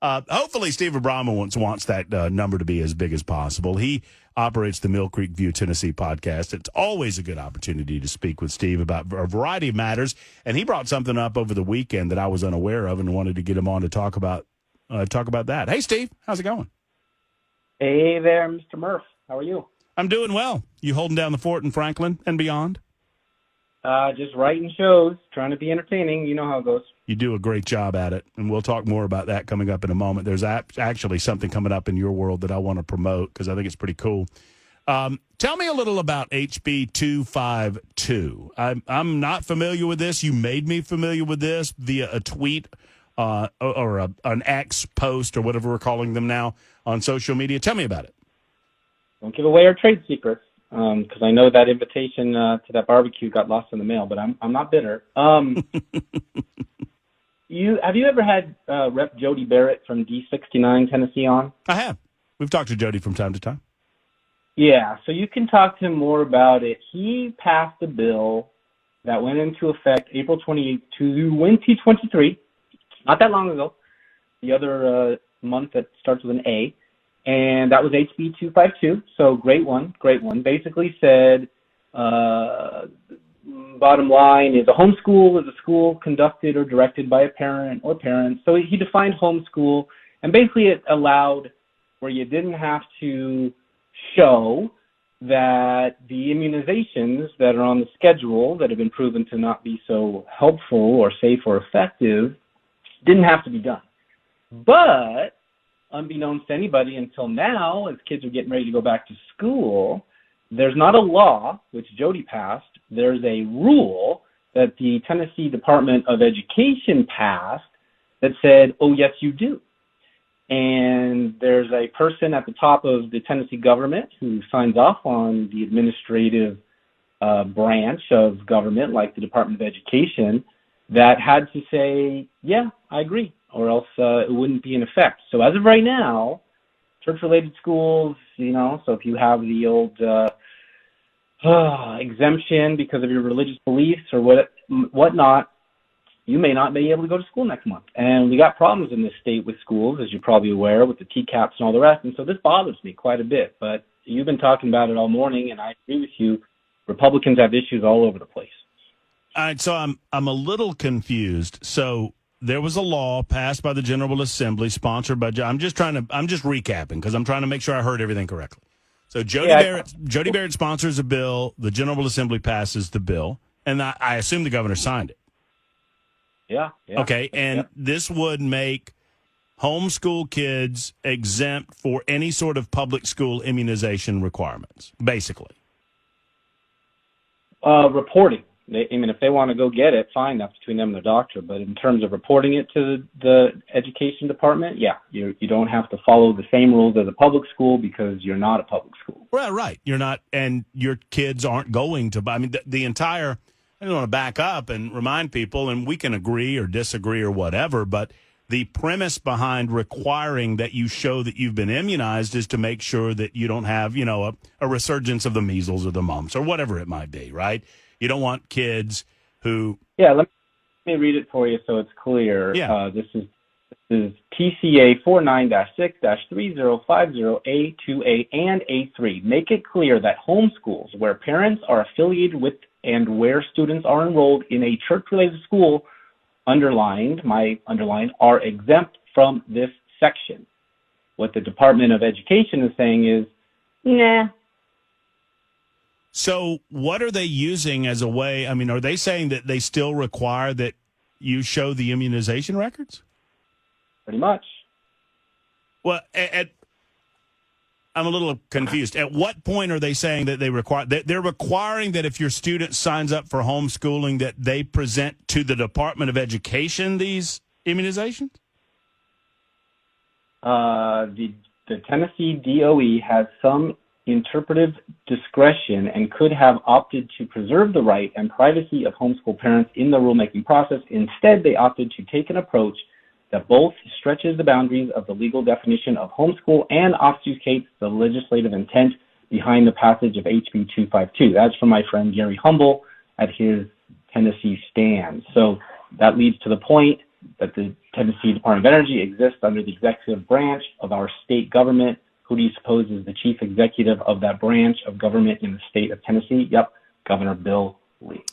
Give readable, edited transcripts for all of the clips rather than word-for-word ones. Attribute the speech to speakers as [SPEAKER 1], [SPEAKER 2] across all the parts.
[SPEAKER 1] Hopefully Steve Abramowitz wants that number to be as big as possible. He operates the Mill Creek View Tennessee podcast. It's always a good opportunity to speak with Steve about a variety of matters. And he brought something up over the weekend that I was unaware of and wanted to get him on to talk about that. Hey, Steve, how's it going?
[SPEAKER 2] Hey there, Mr. Murph. How are you?
[SPEAKER 1] I'm doing well. You holding down the fort in Franklin and beyond?
[SPEAKER 2] Just writing shows, trying to be entertaining. You know how it goes.
[SPEAKER 1] You do a great job at it, and we'll talk more about that coming up in a moment. There's actually something coming up in your world that I want to promote because I think it's pretty cool. Tell me a little about HB 252. I'm not familiar with this. You made me familiar with this via a tweet or an X post or whatever we're calling them now on social media. Tell me about it.
[SPEAKER 2] Don't give away our trade secrets, because I know that invitation to that barbecue got lost in the mail, but I'm not bitter. Have you ever had Rep. Jody Barrett from D69 Tennessee on?
[SPEAKER 1] I have. We've talked to Jody from time to time.
[SPEAKER 2] Yeah, so you can talk to him more about it. He passed a bill that went into effect April 28th, 2023, not that long ago, the other month that starts with an A. And that was HB 252, so great one. Basically said, bottom line is a homeschool is a school conducted or directed by a parent or parents. So he defined homeschool, and basically it allowed where you didn't have to show that the immunizations that are on the schedule that have been proven to not be so helpful or safe or effective didn't have to be done. But unbeknownst to anybody until now, as kids are getting ready to go back to school, there's not a law, which Jody passed. There's a rule that the Tennessee Department of Education passed that said, oh, yes, you do. And there's a person at the top of the Tennessee government who signs off on the administrative branch of government, like the Department of Education, that had to say, yeah, I agree, or else it wouldn't be in effect. So as of right now, church-related schools, so if you have the old exemption because of your religious beliefs or whatnot, you may not be able to go to school next month. And we got problems in this state with schools, as you're probably aware, with the TCAPs and all the rest. And so this bothers me quite a bit. But you've been talking about it all morning, and I agree with you. Republicans have issues all over the place.
[SPEAKER 1] All right, so I'm a little confused. So there was a law passed by the General Assembly, sponsored by. I'm just recapping because I'm trying to make sure I heard everything correctly. So Jody Barrett sponsors a bill. The General Assembly passes the bill, and I assume the governor signed it.
[SPEAKER 2] Yeah.
[SPEAKER 1] Okay, and this would make homeschool kids exempt for any sort of public school immunization requirements, basically.
[SPEAKER 2] Reporting. If they want to go get it, fine, that's between them and their doctor. But in terms of reporting it to the education department, yeah, you don't have to follow the same rules as a public school because you're not a public school.
[SPEAKER 1] Well, right. You're not, and your kids aren't going to. I mean, the entire. I don't want to back up and remind people, and we can agree or disagree or whatever, but the premise behind requiring that you show that you've been immunized is to make sure that you don't have, a resurgence of the measles or the mumps or whatever it might be, right? You don't want kids who...
[SPEAKER 2] Yeah, let me read it for you so it's clear.
[SPEAKER 1] Yeah.
[SPEAKER 2] This is TCA 49-6-3050A2A and A3. Make it clear that homeschools where parents are affiliated with and where students are enrolled in a church-related school, are exempt from this section. What the Department of Education is saying is, nah.
[SPEAKER 1] So what are they using as a way? I mean, are they saying that they still require that you show the immunization records?
[SPEAKER 2] Pretty much.
[SPEAKER 1] Well, I'm a little confused. At what point are they saying that they require? They're requiring that if your student signs up for homeschooling, that they present to the Department of Education these immunizations?
[SPEAKER 2] The Tennessee DOE has some interpretive discretion and could have opted to preserve the right and privacy of homeschool parents in the rulemaking process. Instead, they opted to take an approach that both stretches the boundaries of the legal definition of homeschool and obfuscates the legislative intent behind the passage of HB 252. That's from my friend Gary Humble at his Tennessee stand. So that leads to the point that the Tennessee Department of Energy exists under the executive branch of our state government. Who do you suppose is the chief executive of that branch of government in the state of Tennessee? Yep, Governor Bill Lee.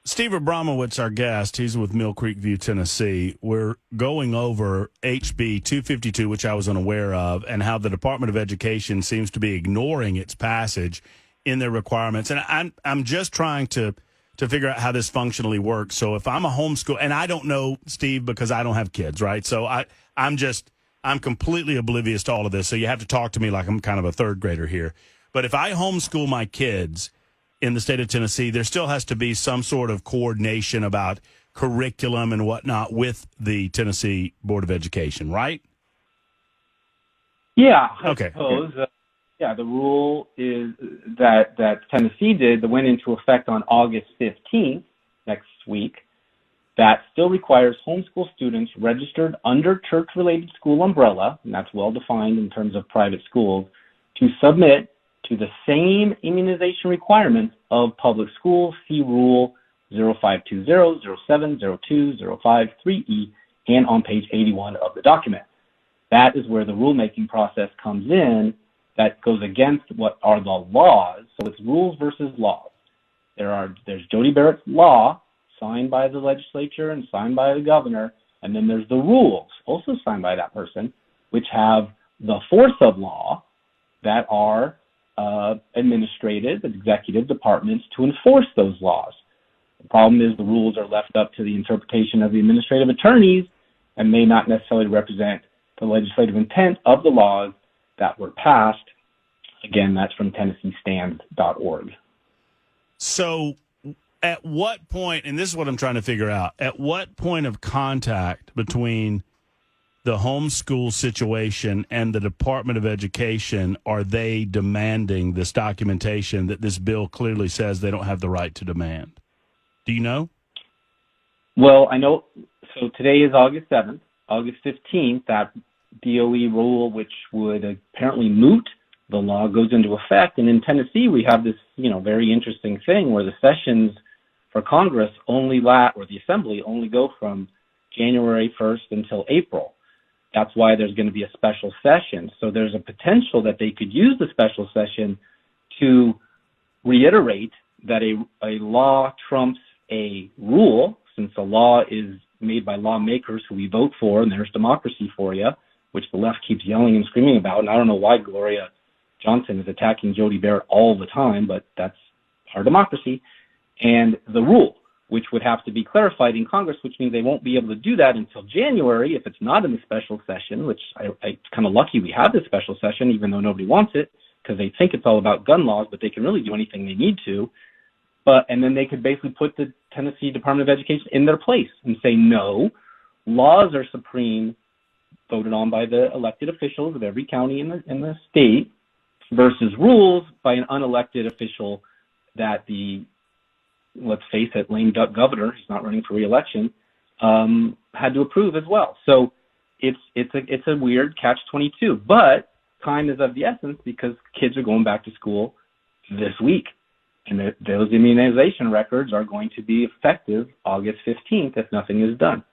[SPEAKER 1] Steve Abramowitz, our guest, he's with Mill Creek View, Tennessee. We're going over HB 252, which I was unaware of, and how the Department of Education seems to be ignoring its passage in their requirements. And I'm just trying to figure out how this functionally works. So if I'm a homeschool, and I don't know, Steve, because I don't have kids, right? So I'm completely oblivious to all of this. So you have to talk to me like I'm kind of a third grader here. But if I homeschool my kids in the state of Tennessee, there still has to be some sort of coordination about curriculum and whatnot with the Tennessee Board of Education, right?
[SPEAKER 2] Yeah, I
[SPEAKER 1] okay.
[SPEAKER 2] suppose. The rule is that Tennessee did that went into effect on August 15th, next week, that still requires homeschool students registered under church-related school umbrella, and that's well-defined in terms of private schools, to submit to the same immunization requirements of public schools. See Rule 0520, 07, 02, 05, 3E, and on page 81 of the document. That is where the rulemaking process comes in that goes against what are the laws. So it's rules versus laws. There's Jody Barrett's law, signed by the legislature and signed by the governor, and then there's the rules, also signed by that person, which have the force of law that are administrative and executive departments to enforce those laws. The problem is the rules are left up to the interpretation of the administrative attorneys and may not necessarily represent the legislative intent of the laws that were passed. Again, that's from TennesseeStands.org.
[SPEAKER 1] So at what point, and this is what I'm trying to figure out, at what point of contact between the homeschool situation and the Department of Education are they demanding this documentation that this bill clearly says they don't have the right to demand? Do you know?
[SPEAKER 2] Well, I know. So today is August 7th. August 15th, that DOE rule, which would apparently moot the law, goes into effect. And in Tennessee, we have this, very interesting thing where the sessions for Congress or the Assembly only go from January 1st until April. That's why there's going to be a special session. So there's a potential that they could use the special session to reiterate that a law trumps a rule, since a law is made by lawmakers who we vote for, and there's democracy for you, which the left keeps yelling and screaming about. And I don't know why Gloria Johnson is attacking Jody Barrett all the time, but that's our democracy. And the rule, which would have to be clarified in Congress, which means they won't be able to do that until January if it's not in the special session, which it's kind of lucky we have this special session, even though nobody wants it, because they think it's all about gun laws, but they can really do anything they need to. And then they could basically put the Tennessee Department of Education in their place and say, no, laws are supreme, voted on by the elected officials of every county in the state, versus rules by an unelected official that let's face it, lame duck governor, he's not running for re-election, had to approve as well. So it's a weird catch-22, but time is of the essence because kids are going back to school this week. And those immunization records are going to be effective August 15th if nothing is done.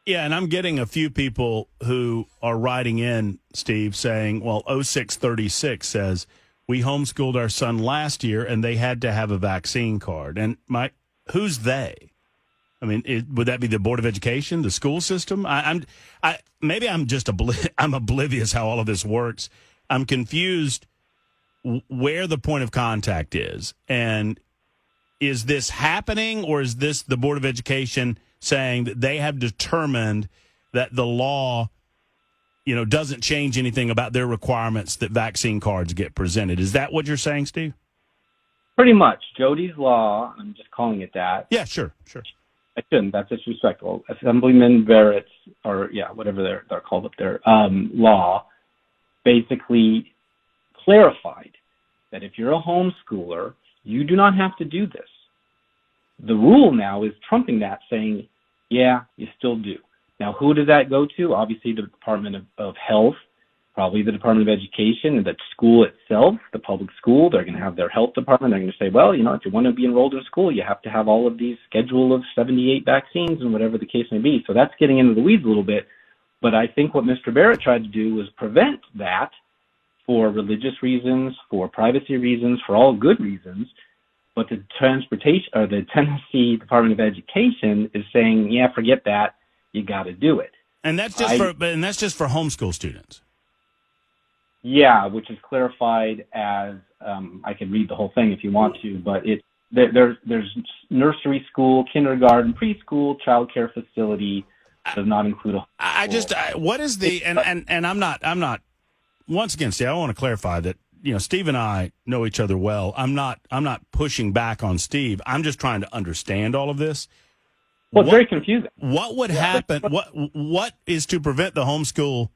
[SPEAKER 1] Yeah, and I'm getting a few people who are writing in, Steve, saying, well, 0636 says, we homeschooled our son last year, and they had to have a vaccine card. And who's they? I mean, would that be the Board of Education, the school system? Maybe I'm just I'm oblivious how all of this works. I'm confused where the point of contact is. And is this happening, or is this the Board of Education saying that they have determined that the law, doesn't change anything about their requirements that vaccine cards get presented? Is that what you're saying, Steve?
[SPEAKER 2] Pretty much. Jody's law, I'm just calling it that.
[SPEAKER 1] Yeah, sure.
[SPEAKER 2] I shouldn't. That's disrespectful. Assemblyman Barrett's, whatever they're called up there, law, basically clarified that if you're a homeschooler, you do not have to do this. The rule now is trumping that, saying, yeah, you still do. Now, who does that go to? Obviously, the Department of Health probably the Department of Education and the school itself, the public school. They're going to have their health department. They're going to say, well, if you want to be enrolled in school, you have to have all of these schedule of 78 vaccines and whatever the case may be. So that's getting into the weeds a little bit. But I think what Mr. Barrett tried to do was prevent that for religious reasons, for privacy reasons, for all good reasons. But the Tennessee Department of Education is saying, yeah, forget that. You got to do it.
[SPEAKER 1] And that's just for homeschool students.
[SPEAKER 2] Yeah, which is clarified as I could read the whole thing if you want to, but there's nursery school, kindergarten, preschool, child care facility does not include a.
[SPEAKER 1] What is the and I'm not. Once again, Steve, I want to clarify that Steve and I know each other well. I'm not pushing back on Steve. I'm just trying to understand all of this.
[SPEAKER 2] Well, it's very confusing.
[SPEAKER 1] What would happen? What is to prevent the homeschool?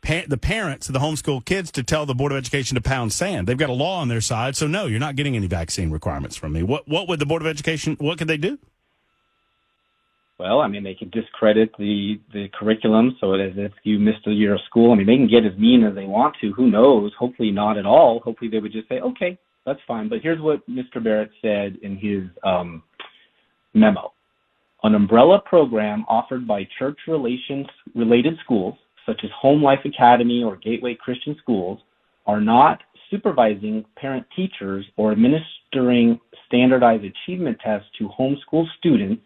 [SPEAKER 1] The parents of the homeschool kids to tell the Board of Education to pound sand. They've got a law on their side, so no, you're not getting any vaccine requirements from me. What would the Board of Education, what could they do?
[SPEAKER 2] Well, I mean, they could discredit the curriculum so as if you missed a year of school. I mean, they can get as mean as they want to. Who knows? Hopefully not at all. Hopefully they would just say, okay, that's fine. But here's what Mr. Barrett said in his memo. An umbrella program offered by church related schools, such as Home Life Academy or Gateway Christian Schools, are not supervising parent teachers or administering standardized achievement tests to homeschool students.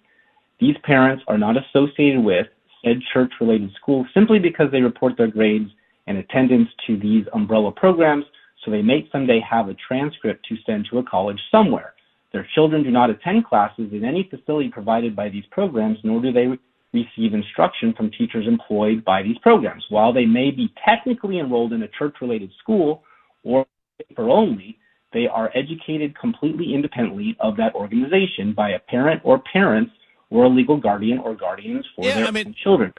[SPEAKER 2] These parents are not associated with said church-related schools simply because they report their grades and attendance to these umbrella programs, so they may someday have a transcript to send to a college somewhere. Their children do not attend classes in any facility provided by these programs, nor do they receive instruction from teachers employed by these programs. While they may be technically enrolled in a church-related school or paper only, they are educated completely independently of that organization by a parent or parents or a legal guardian or guardians for their own children.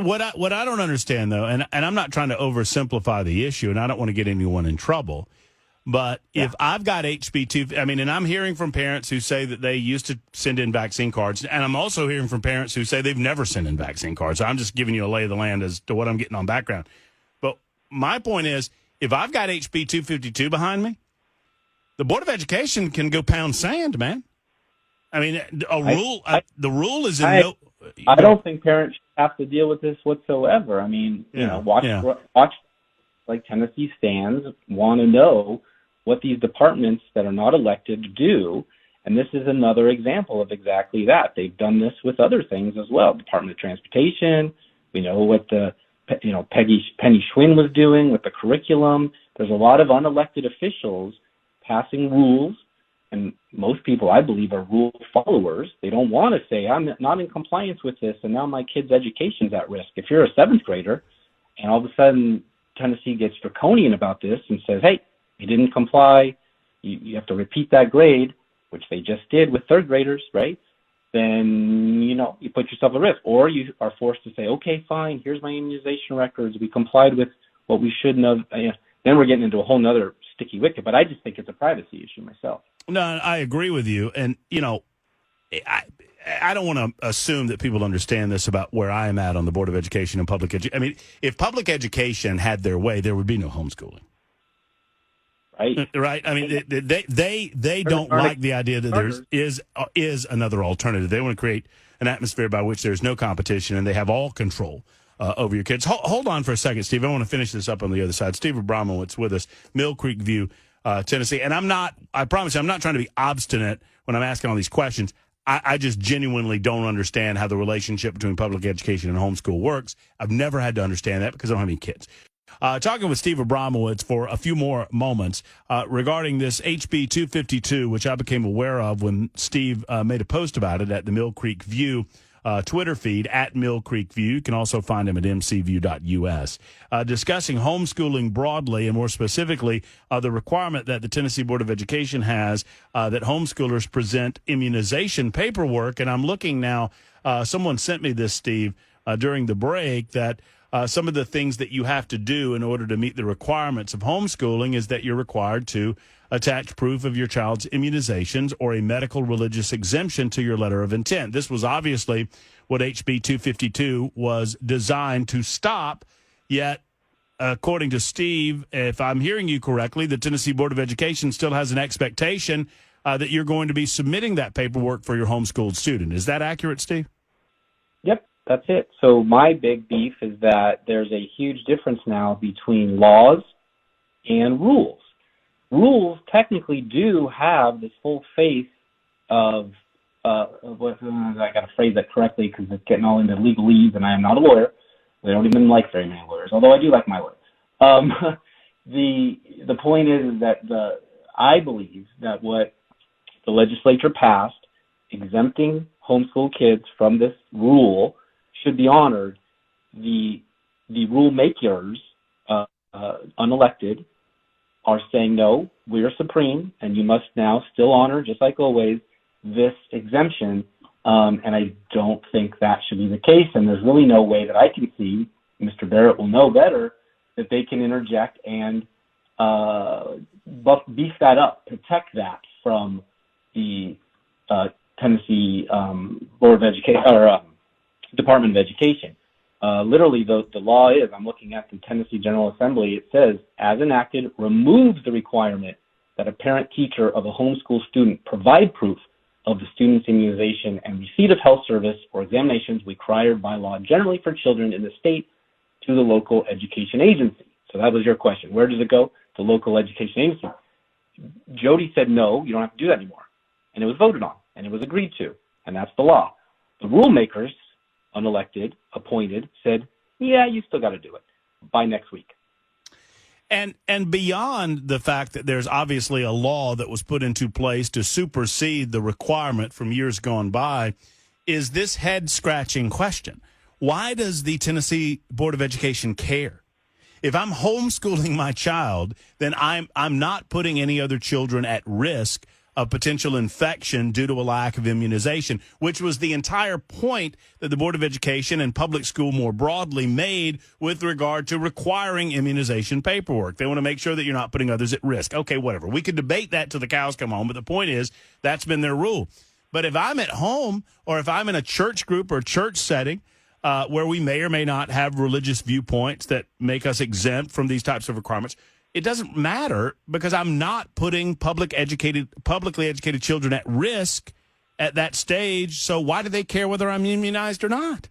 [SPEAKER 1] What I don't understand, though, and I'm not trying to oversimplify the issue, and I don't want to get anyone in trouble, but if I've got HB2, and I'm hearing from parents who say that they used to send in vaccine cards, and I'm also hearing from parents who say they've never sent in vaccine cards. So I'm just giving you a lay of the land as to what I'm getting on background. But my point is, if I've got HB 252 behind me, the Board of Education can go pound sand, man. I mean, the rule is I
[SPEAKER 2] don't think parents have to deal with this whatsoever. I mean, watch like Tennessee stands want to know what these departments that are not elected do, and this is another example of exactly that. They've done this with other things as well. Department of Transportation, we know what Penny Schwinn was doing with the curriculum. There's a lot of unelected officials passing rules, and most people, I believe, are rule followers. They don't want to say, I'm not in compliance with this, and now my kid's education's at risk. If you're a seventh grader, and all of a sudden Tennessee gets draconian about this and says, hey, you didn't comply, you have to repeat that grade, which they just did with third graders, right? Then, you put yourself at risk. Or you are forced to say, okay, fine, here's my immunization records. We complied with what we shouldn't have. Then we're getting into a whole nother sticky wicket. But I just think it's a privacy issue myself.
[SPEAKER 1] No, I agree with you. And, I don't want to assume that people understand this about where I am at on the Board of Education and public education. I mean, if public education had their way, there would be no homeschooling. Right. I mean, they don't like the idea that there is another alternative. They want to create an atmosphere by which there's no competition and they have all control over your kids. Hold on for a second, Steve. I want to finish this up on the other side. Steve Abramowitz with us, Mill Creek View, Tennessee. And I promise you, I'm not trying to be obstinate when I'm asking all these questions. I just genuinely don't understand how the relationship between public education and homeschool works. I've never had to understand that because I don't have any kids. Talking with Steve Abramowitz for a few more moments regarding this HB 252, which I became aware of when Steve made a post about it at the Mill Creek View Twitter feed, at Mill Creek View. You can also find him at mcview.us. Discussing homeschooling broadly and more specifically the requirement that the Tennessee Board of Education has that homeschoolers present immunization paperwork. And I'm looking now, someone sent me this, Steve, during the break, that some of the things that you have to do in order to meet the requirements of homeschooling is that you're required to attach proof of your child's immunizations or a medical religious exemption to your letter of intent. This was obviously what HB 252 was designed to stop, yet according to Steve, if I'm hearing you correctly, the Tennessee Board of Education still has an expectation that you're going to be submitting that paperwork for your homeschooled student. Is that accurate, Steve?
[SPEAKER 2] Yep, that's it. So my big beef is that there's a huge difference now between laws and rules. Rules technically do have this full faith of I got to phrase that correctly because it's getting all into legalese, and I am not a lawyer. They don't even like very many lawyers, although I do like my lawyer. The point is that I believe that what the legislature passed, exempting homeschool kids from this rule, should be honored. The rule makers, unelected, are saying, no, we are supreme, and you must now still honor, just like always, this exemption. And I don't think that should be the case. And there's really no way that I can see, Mr. Barrett will know better, that they can interject and beef that up, protect that from the Tennessee Board of Education or Department of Education. Literally, the law is, I'm looking at the Tennessee General Assembly, it says, as enacted, removes the requirement that a parent teacher of a homeschool student provide proof of the student's immunization and receipt of health service or examinations required by law generally for children in the state to the local education agency. So that was your question. Where does it go? The local education agency. Jody said, no, you don't have to do that anymore. And it was voted on, and it was agreed to, and that's the law. The rule makers, unelected, appointed, said, yeah, you still got to do it by next week.
[SPEAKER 1] And beyond the fact that there's obviously a law that was put into place to supersede the requirement from years gone by, is this head-scratching question. Why does the Tennessee Board of Education care? If I'm homeschooling my child, then I'm not putting any other children at risk of potential infection due to a lack of immunization, which was the entire point that the Board of Education and public school more broadly made with regard to requiring immunization paperwork. They want to make sure that you're not putting others at risk. Okay, whatever. We could debate that till the cows come home, but the point is that's been their rule. But if I'm at home or if I'm in a church group or church setting where we may or may not have religious viewpoints that make us exempt from these types of requirements, it doesn't matter because I'm not putting publicly educated children at risk at that stage. So why do they care whether I'm immunized or not?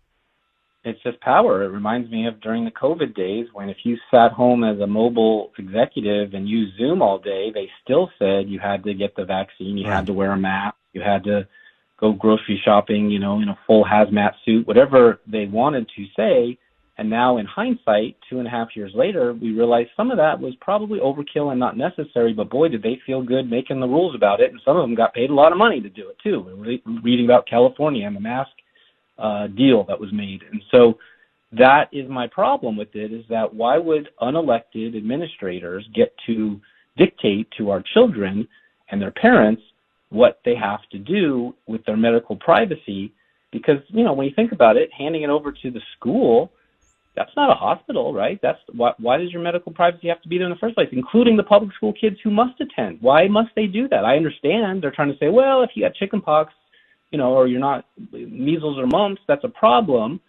[SPEAKER 2] It's just power. It reminds me of during the COVID days when if you sat home as a mobile executive and used Zoom all day, they still said you had to get the vaccine, you had to wear a mask, you had to go grocery shopping, in a full hazmat suit, whatever they wanted to say. And now in hindsight, 2.5 years later, we realize some of that was probably overkill and not necessary, but boy, did they feel good making the rules about it. And some of them got paid a lot of money to do it too. We're reading about California and the mask deal that was made. And so that is my problem with it, is that why would unelected administrators get to dictate to our children and their parents what they have to do with their medical privacy? Because, when you think about it, handing it over to the school, that's not a hospital, right? That's why does your medical privacy have to be there in the first place, including the public school kids who must attend? Why must they do that? I understand they're trying to say, well, if you got chicken pox, or you're not measles or mumps, that's a problem.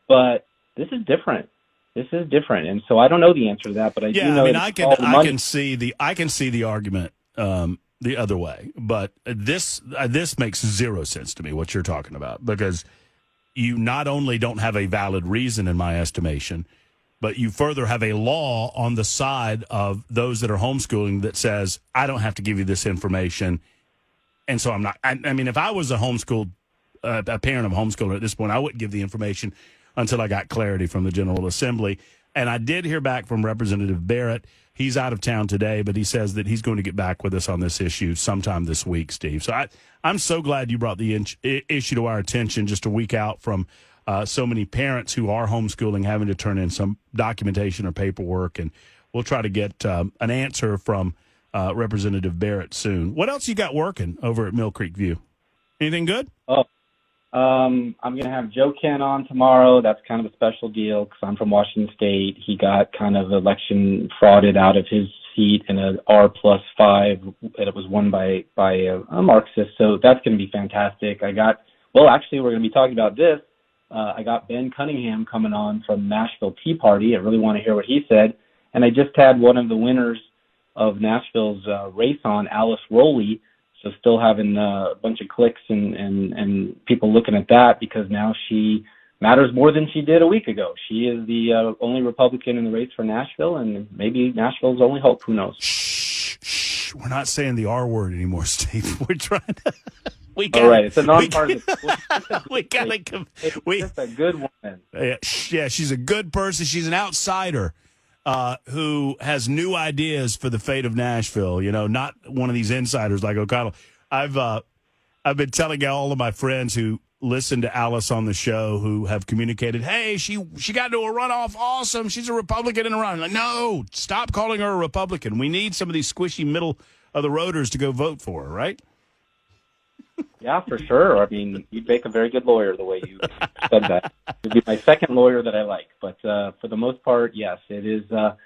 [SPEAKER 2] But this is different. And so I don't know the answer to that, but I do know.
[SPEAKER 1] I can see the argument the other way, but this makes zero sense to me what you're talking about, because you not only don't have a valid reason in my estimation, but you further have a law on the side of those that are homeschooling that says, I don't have to give you this information. And so I'm not, I mean, if I was a parent of a homeschooler at this point, I wouldn't give the information until I got clarity from the General Assembly. And I did hear back from Representative Barrett. He's out of town today, but he says that he's going to get back with us on this issue sometime this week, Steve. So I'm so glad you brought the issue to our attention just a week out from so many parents who are homeschooling having to turn in some documentation or paperwork. And we'll try to get an answer from Representative Barrett soon. What else you got working over at Mill Creek View? Anything good?
[SPEAKER 2] I'm going to have Joe Kent on tomorrow. That's kind of a special deal because I'm from Washington State. He got kind of election frauded out of his seat in an R+5 that was won by a Marxist. So that's going to be fantastic. Actually, we're going to be talking about this. I got Ben Cunningham coming on from Nashville Tea Party. I really want to hear what he said. And I just had one of the winners of Nashville's race on, Alice Rowley, so still having a bunch of clicks and people looking at that because now she matters more than she did a week ago. She is the only Republican in the race for Nashville, and maybe Nashville's only hope. Who knows?
[SPEAKER 1] Shh. We're not saying the R word anymore, Steve. We're trying to.
[SPEAKER 2] All right, it's a nonpartisan.
[SPEAKER 1] It's
[SPEAKER 2] just a good woman.
[SPEAKER 1] Yeah, she's a good person. She's an outsider who has new ideas for the fate of Nashville. You know, not one of these insiders like O'Connell. I've been telling all of my friends who listen to Alice on the show who have communicated, hey, she got into a runoff. Awesome. She's a Republican in a run. Like, no, stop calling her a Republican. We need some of these squishy middle of the roaders to go vote for her, right?
[SPEAKER 2] Yeah, for sure. I mean, you'd make a very good lawyer the way you said that. It'd be my second lawyer that I like. But for the most part, yes, it is. The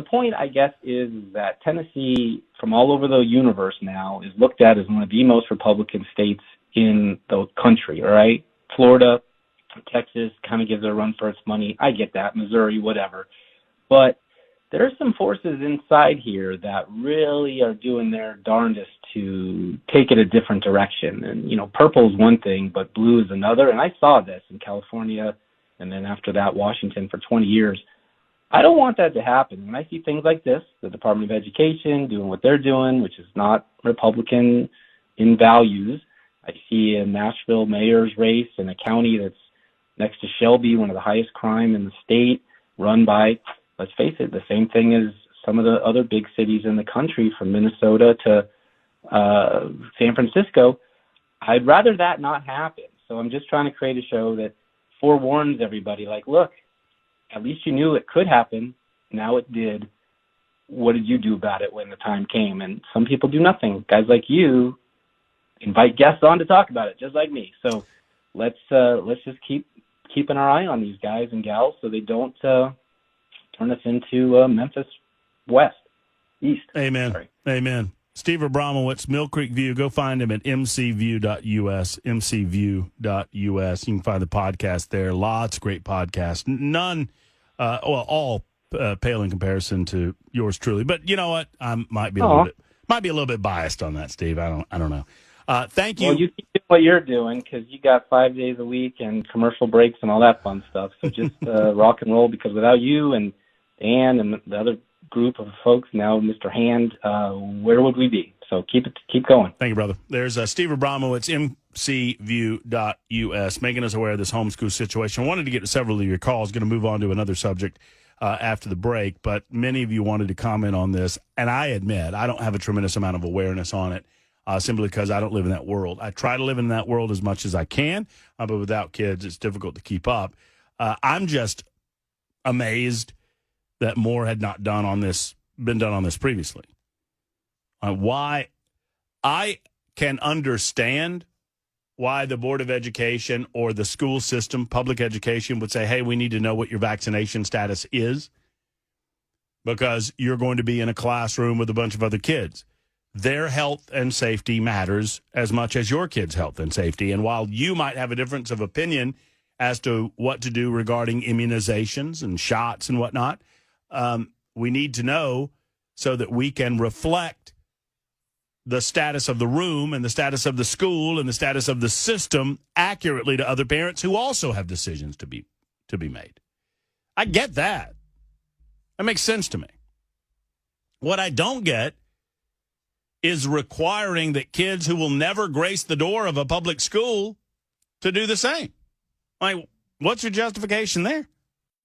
[SPEAKER 2] point, I guess, is that Tennessee, from all over the universe now, is looked at as one of the most Republican states in the country, all right? Florida, Texas kind of gives it a run for its money. I get that. Missouri, whatever. But there are some forces inside here that really are doing their darndest to take it a different direction. And, purple is one thing, but blue is another. And I saw this in California and then after that, Washington for 20 years. I don't want that to happen. When I see things like this, the Department of Education doing what they're doing, which is not Republican in values. I see a Nashville mayor's race in a county that's next to Shelby, one of the highest crime in the state, run by, let's face it, the same thing as some of the other big cities in the country, from Minnesota to San Francisco. I'd rather that not happen. So I'm just trying to create a show that forewarns everybody, like, look, at least you knew it could happen. Now it did. What did you do about it when the time came? And some people do nothing. Guys like you invite guests on to talk about it, just like me. So let's just keeping our eye on these guys and gals so they don't turn us into Memphis East.
[SPEAKER 1] Amen.
[SPEAKER 2] Sorry.
[SPEAKER 1] Amen. Steve Abramowitz, Mill Creek View. Go find him at mcview.us, mcview.us. You can find the podcast there. Lots of great podcasts. None, all pale in comparison to yours truly. But you know what? I might be a little bit biased on that, Steve. I don't know. Thank you.
[SPEAKER 2] Well, you keep doing what you're doing because you got 5 days a week and commercial breaks and all that fun stuff. So just rock and roll, because without you and Dan and the other group of folks, now Mr. Hand, where would we be? So keep going.
[SPEAKER 1] Thank you, brother. There's Steve Abramowitz, mcview.us, making us aware of this homeschool situation. I wanted to get to several of your calls. Going to move on to another subject after the break, but many of you wanted to comment on this, and I admit I don't have a tremendous amount of awareness on it. Simply because I don't live in that world. I try to live in that world as much as I can, but without kids, it's difficult to keep up. I'm just amazed that more had not been done on this previously. Why? I can understand why the Board of Education or the school system, public education, would say, hey, we need to know what your vaccination status is, because you're going to be in a classroom with a bunch of other kids. Their health and safety matters as much as your kids' health and safety. And while you might have a difference of opinion as to what to do regarding immunizations and shots and whatnot, we need to know so that we can reflect the status of the room and the status of the school and the status of the system accurately to other parents who also have decisions to be made. I get that. That makes sense to me. What I don't get is requiring that kids who will never grace the door of a public school to do the same. Like, what's your justification there?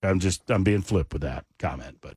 [SPEAKER 1] I'm being flip with that comment, but